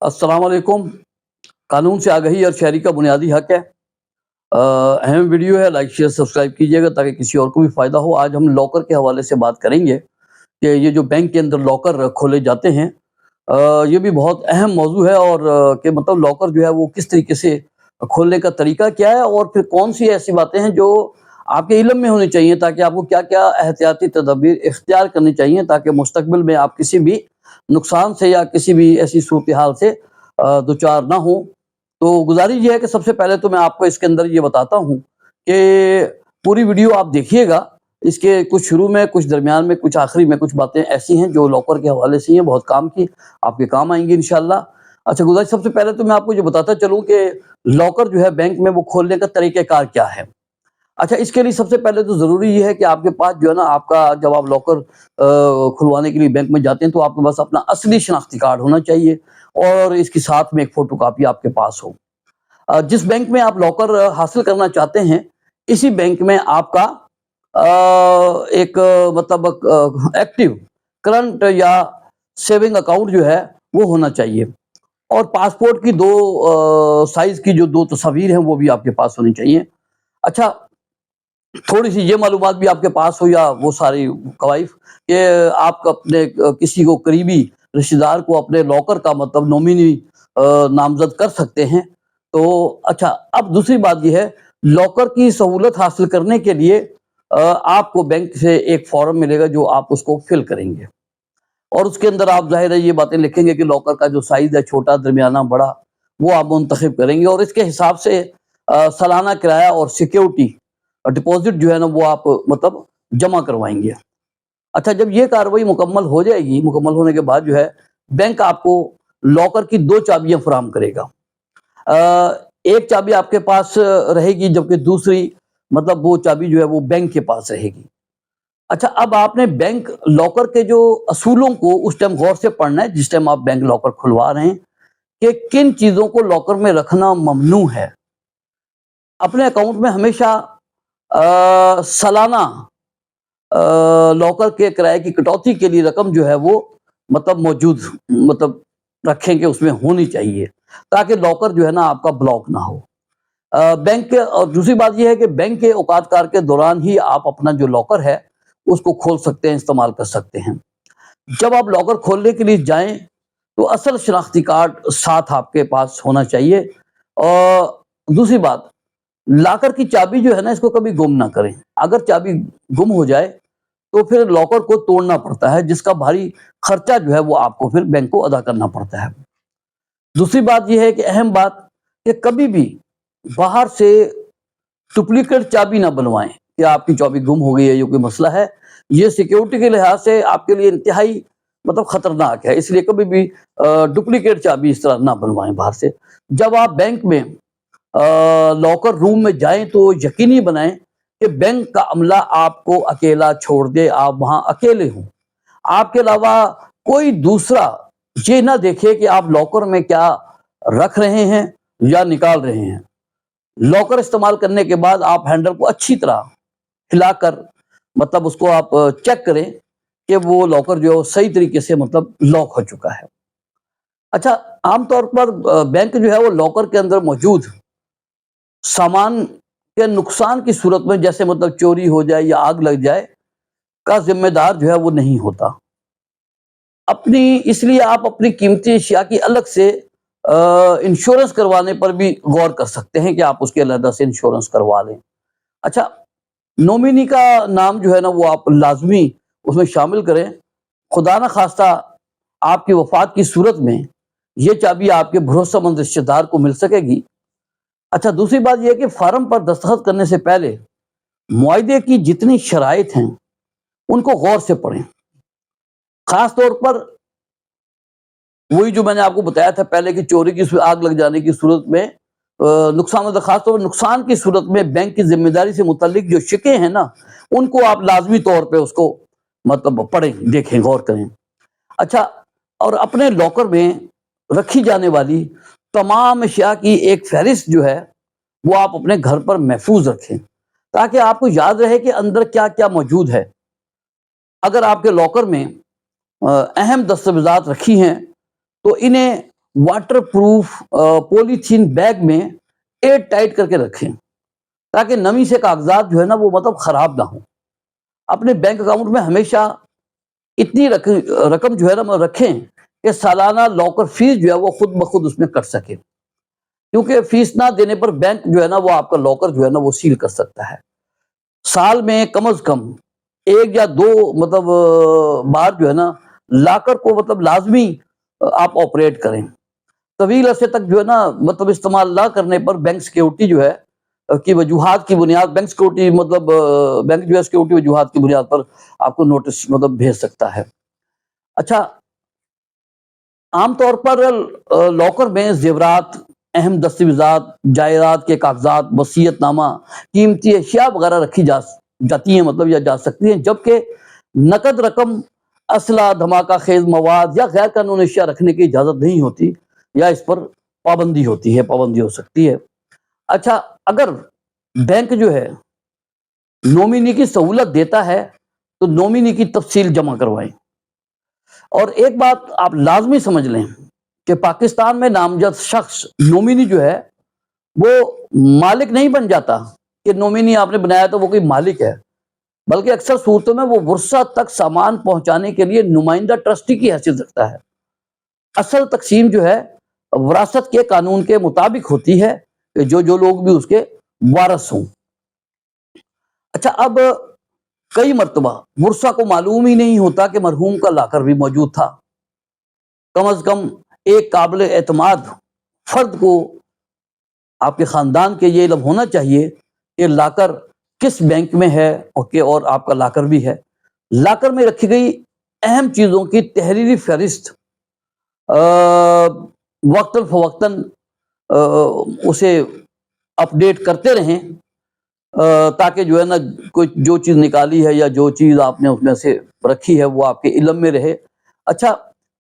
अस्सलाम वालेकुम। कानून से आगाही और शहरी का बुनियादी हक है। अहम वीडियो है, लाइक शेयर सब्सक्राइब कीजिएगा ताकि किसी और को भी फ़ायदा हो। आज हम लॉकर के हवाले से बात करेंगे कि ये जो बैंक के अंदर लॉकर खोले जाते हैं, ये भी बहुत अहम मौजू है। और कि मतलब लॉकर जो है वो किस तरीके से खोलने का तरीका क्या है, और फिर कौन सी ऐसी बातें हैं जो आपके इल्म में होनी चाहिए, ताकि आपको क्या क्या एहतियाती तदबीर इख्तियार करनी चाहिए ताकि मुस्तकबिल में आप किसी भी नुकसान से या किसी भी ऐसी सूरत हाल से दुचार ना हो। तो गुजारिश ये है कि सबसे पहले तो मैं आपको इसके अंदर ये बताता हूँ कि पूरी वीडियो आप देखिएगा। इसके कुछ शुरू में, कुछ दरमियान में, कुछ आखिरी में कुछ बातें ऐसी हैं जो लॉकर के हवाले से हैं, बहुत काम की, आपके काम आएंगी इंशाल्लाह। अच्छा, गुजारिश सबसे पहले तो मैं आपको ये बताता चलूँ कि लॉकर जो है बैंक में वो खोलने का तरीक़ाकार क्या है। अच्छा, इसके लिए सबसे पहले तो ज़रूरी ये है कि आपके पास जो है ना, आपका जब आप लॉकर खुलवाने के लिए बैंक में जाते हैं तो आपके पास अपना असली शनाख्ती कार्ड होना चाहिए और इसके साथ में एक फ़ोटोकॉपी आपके पास हो। जिस बैंक में आप लॉकर हासिल करना चाहते हैं, इसी बैंक में आपका एक मतलब एक्टिव करंट या सेविंग अकाउंट जो है वो होना चाहिए, और पासपोर्ट की 2 साइज़ की जो 2 तस्वीर हैं वो भी आपके पास होनी चाहिए। अच्छा, थोड़ी-सी ये मालूमात भी आपके पास हो या वो सारी कवाइफ कि आप अपने किसी को करीबी रिश्तेदार को अपने लॉकर का मतलब नॉमिनी नामज़द कर सकते हैं। तो अच्छा, अब दूसरी बात ये है, लॉकर की सहूलत हासिल करने के लिए आपको बैंक से एक फ़ॉर्म मिलेगा जो आप उसको फ़िल करेंगे, और उसके अंदर आप ज़ाहिर है ये बातें लिखेंगे कि लॉकर का जो साइज़ है, छोटा, दरमियाना, बड़ा, वो आप मुंतखब करेंगे और इसके हिसाब से सालाना किराया और सिक्योरिटी डिपॉज़िट जो है ना वो आप मतलब जमा करवाएँगे। अच्छा, जब ये कार्रवाई मुकम्मल हो जाएगी, मुकम्मल होने के बाद जो है बैंक आपको लॉकर की 2 चाबियाँ फ़राहम करेगा। एक चाबी आपके पास रहेगी, जबकि दूसरी मतलब वो चाबी जो है वो बैंक के पास रहेगी। अच्छा, अब आपने बैंक लॉकर के जो असूलों को उस टाइम गौर से पढ़ना है जिस टाइम आप बैंक लॉकर खुलवा रहे हैं, कि किन चीज़ों को लॉकर में रखना ममनू है। अपने अकाउंट में हमेशा सालाना लॉकर के किराए की कटौती के लिए रकम जो है वो मतलब मौजूद मतलब रखें कि उसमें होनी चाहिए, ताकि लॉकर जो है ना आपका ब्लॉक ना हो। बैंक के और दूसरी बात ये है कि बैंक के औकात-कार के दौरान ही आप अपना जो लॉकर है उसको खोल सकते हैं, इस्तेमाल कर सकते हैं। जब आप लॉकर खोलने के लिए जाएँ तो असल शनाख्ती कार्ड साथ आपके पास होना चाहिए। और दूसरी बात, लॉकर की चाबी जो है ना इसको कभी गुम ना करें। अगर चाबी गुम हो जाए तो फिर लॉकर को तोड़ना पड़ता है, जिसका भारी खर्चा जो है वो आपको फिर बैंक को अदा करना पड़ता है। दूसरी बात ये है कि अहम बात, कि कभी भी बाहर से डुप्लीकेट चाबी ना बनवाएं कि आपकी चाबी गुम हो गई है, ये कोई मसला है। ये सिक्योरिटी के लिहाज से आपके लिए इंतहाई मतलब खतरनाक है, इसलिए कभी भी डुप्लीकेट चाबी इस तरह ना बनवाएं बाहर से। जब आप बैंक में लॉकर रूम में जाएं तो यकीनी बनाएं कि बैंक का अमला आपको अकेला छोड़ दे, आप वहां अकेले हों। आपके अलावा कोई दूसरा ये ना देखे कि आप लॉकर में क्या रख रहे हैं या निकाल रहे हैं। लॉकर इस्तेमाल करने के बाद आप हैंडल को अच्छी तरह हिलाकर मतलब उसको आप चेक करें कि वो लॉकर जो है वो सही तरीके से मतलब लॉक हो चुका है। अच्छा, आमतौर पर बैंक जो है वो लॉकर के अंदर मौजूद सामान के नुकसान की सूरत में, जैसे मतलब चोरी हो जाए या आग लग जाए, का जिम्मेदार जो है वो नहीं होता। अपनी इसलिए आप अपनी कीमती अशिया की अलग से इंश्योरेंस करवाने पर भी गौर कर सकते हैं कि आप उसके अलग से इंश्योरेंस करवा लें। अच्छा, नॉमिनी का नाम जो है ना वो आप लाजमी उसमें शामिल करें। खुदा ना खास्ता आपकी वफात की सूरत में ये चाबी आपके भरोसेमंद रिश्तेदार को मिल सकेगी। अच्छा, दूसरी बात यह है कि फार्म पर दस्तखत करने से पहले मुआहदे की जितनी शराइत हैं उनको गौर से पढ़ें। खास तौर पर वही जो मैंने आपको बताया था पहले कि चोरी की आग लग जाने की सूरत में नुकसान होता है। खास तौर पर नुकसान की सूरत में बैंक की जिम्मेदारी से मुतल्लिक जो शिके हैं ना, उनको आप लाजमी तौर पे उसको मतलब पढ़ें, देखें, गौर करें। अच्छा, और अपने लॉकर में रखी जाने वाली तमाम अशिया की एक फहरिस्त जो है वो आप अपने घर पर महफूज रखें, ताकि आपको याद रहे कि अंदर क्या क्या मौजूद है। अगर आपके लॉकर में अहम दस्तावेजात रखी हैं तो इन्हें वाटर प्रूफ पॉलीथीन बैग में एयर टाइट करके रखें, ताकि नमी से कागजात जो है ना वो मतलब खराब ना हो। अपने बैंक अकाउंट में हमेशा इतनी रकम जो है ना रखें कि सालाना लॉकर फीस जो है वो खुद ब खुद उसमें कट सके, क्योंकि फीस ना देने पर बैंक जो है ना वो आपका लॉकर जो है ना वो सील कर सकता है। साल में कम से कम 1 या 2 मतलब बार जो है ना लॉकर को मतलब लाजमी आप ऑपरेट करें। तवील अरसे तक जो है ना मतलब इस्तेमाल ना करने पर बैंक सिक्योरिटी जो है की वजूहात की बुनियाद बैंक सिक्योरिटी मतलब बैंक जो है सिक्योरिटी वजूहात की बुनियाद पर आपको नोटिस मतलब भेज सकता है। अच्छा, आमतौर पर लॉकर में जेवरात, अहम दस्तावेजात, जायदाद के कागजात, वसीयतनामा, कीमती अशिया वगैरह रखी जाती हैं मतलब या जा सकती हैं, जबकि नकद रकम, असला, धमाका खेज मवाद या गैर कानूनी अशिया रखने की इजाज़त नहीं होती, या इस पर पाबंदी होती है, पाबंदी हो सकती है। अच्छा, अगर बैंक जो है नॉमिनी की सहूलत देता है तो नॉमिनी की तफसील जमा करवाएं। और एक बात आप लाजमी समझ लें कि पाकिस्तान में नामजद शख्स नॉमिनी जो है वो मालिक नहीं बन जाता कि नॉमिनी आपने बनाया तो वो कोई मालिक है, बल्कि अक्सर सूरतों में वो वर्सा तक सामान पहुंचाने के लिए नुमाइंदा ट्रस्टी की हैसियत रखता है। असल तकसीम जो है विरासत के कानून के मुताबिक होती है कि जो लोग भी उसके वारस हों। अच्छा, अब कई मर्तबा मुर्सा को मालूम ही नहीं होता कि मरहूम का लाकर भी मौजूद था। कम अज कम एक काबिल एतमाद फर्द को आपके खानदान के ये इल्म होना चाहिए कि लाकर किस बैंक में है और आपका लाकर भी है। लाकर में रखी गई अहम चीज़ों की तहरीरी फहरिस्त वक्तन फवक्तन उसे अपडेट करते रहें, ताकि जो है ना कोई जो चीज़ निकाली है या जो चीज़ आपने उसमें से रखी है वो आपके इल्म में रहे। अच्छा,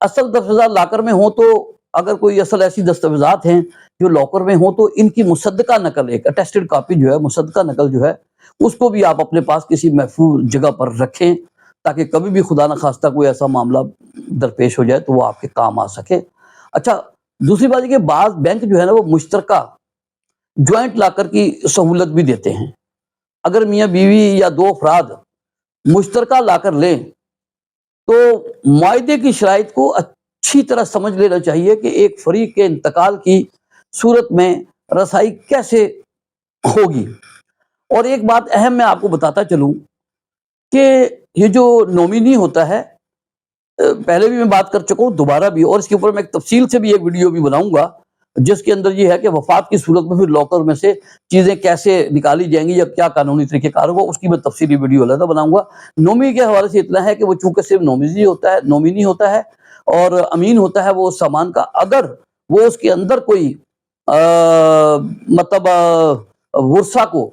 असल दस्तावेज़ात लाकर में हो तो अगर कोई असल ऐसी दस्तावेज़ात हैं जो लॉकर में हो तो इनकी मुसद्दका नकल, एक अटेस्टेड कॉपी जो है, मुसद्दका नकल जो है, उसको भी आप अपने पास किसी महफूज जगह पर रखें, ताकि कभी भी खुदा न खास्ता कोई ऐसा मामला दरपेश हो जाए तो वो आपके काम आ सके। अच्छा, दूसरी बात है कि बाज़ बैंक जो है ना वो मुश्तरका ज्वाइंट लॉकर की सहूलत भी देते हैं। अगर मियाँ बीवी या 2 अफराद मुश्तरका लॉकर लें तो मुआहदे की शराइत को अच्छी तरह समझ लेना चाहिए कि एक फरीक के इंतकाल की सूरत में रसाई कैसे होगी। और एक बात अहम मैं आपको बताता चलूं कि ये जो नॉमिनी होता है, पहले भी मैं बात कर चुका हूँ, दोबारा भी, और इसके ऊपर मैं एक तफसील से भी एक वीडियो भी बनाऊंगा जिसके अंदर ये है कि वफात की सूरत में फिर लॉकर में से चीज़ें कैसे निकाली जाएंगी या क्या कानूनी तरीक़ेकार होगा, उसकी मैं तफसीली वीडियो अलग बनाऊंगा। नॉमिनी के हवाले से इतना है कि वो चूंकि सिर्फ नॉमिनी होता है और अमीन होता है वो सामान का, अगर वो उसके अंदर कोई मतलब वर्सा को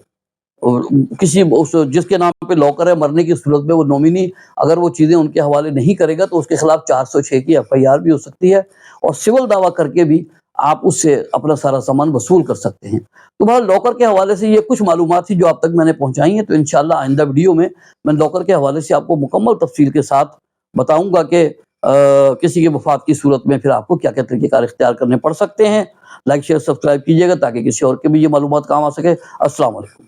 किसी जिसके नाम पे लॉकर है मरने की सूरत में वो नॉमिनी अगर वो चीज़ें उनके हवाले नहीं करेगा तो उसके खिलाफ 406 की FIR भी हो सकती है, और सिविल दावा करके भी आप उससे अपना सारा सामान वसूल कर सकते हैं। तो बहरहाल लॉकर के हवाले से ये कुछ मालूमात थी जो आप तक मैंने पहुंचाई हैं। तो इंशाल्लाह आइंदा वीडियो में मैं लॉकर के हवाले से आपको मुकम्मल तफसील के साथ बताऊंगा कि किसी की वफात की सूरत में फिर आपको क्या क्या तरीक़ेकार इख्तियार करने पड़ सकते हैं। लाइक शेयर सब्सक्राइब कीजिएगा ताकि किसी और के भी ये मालूमात काम आ सके। अस्सलाम वालेकुम।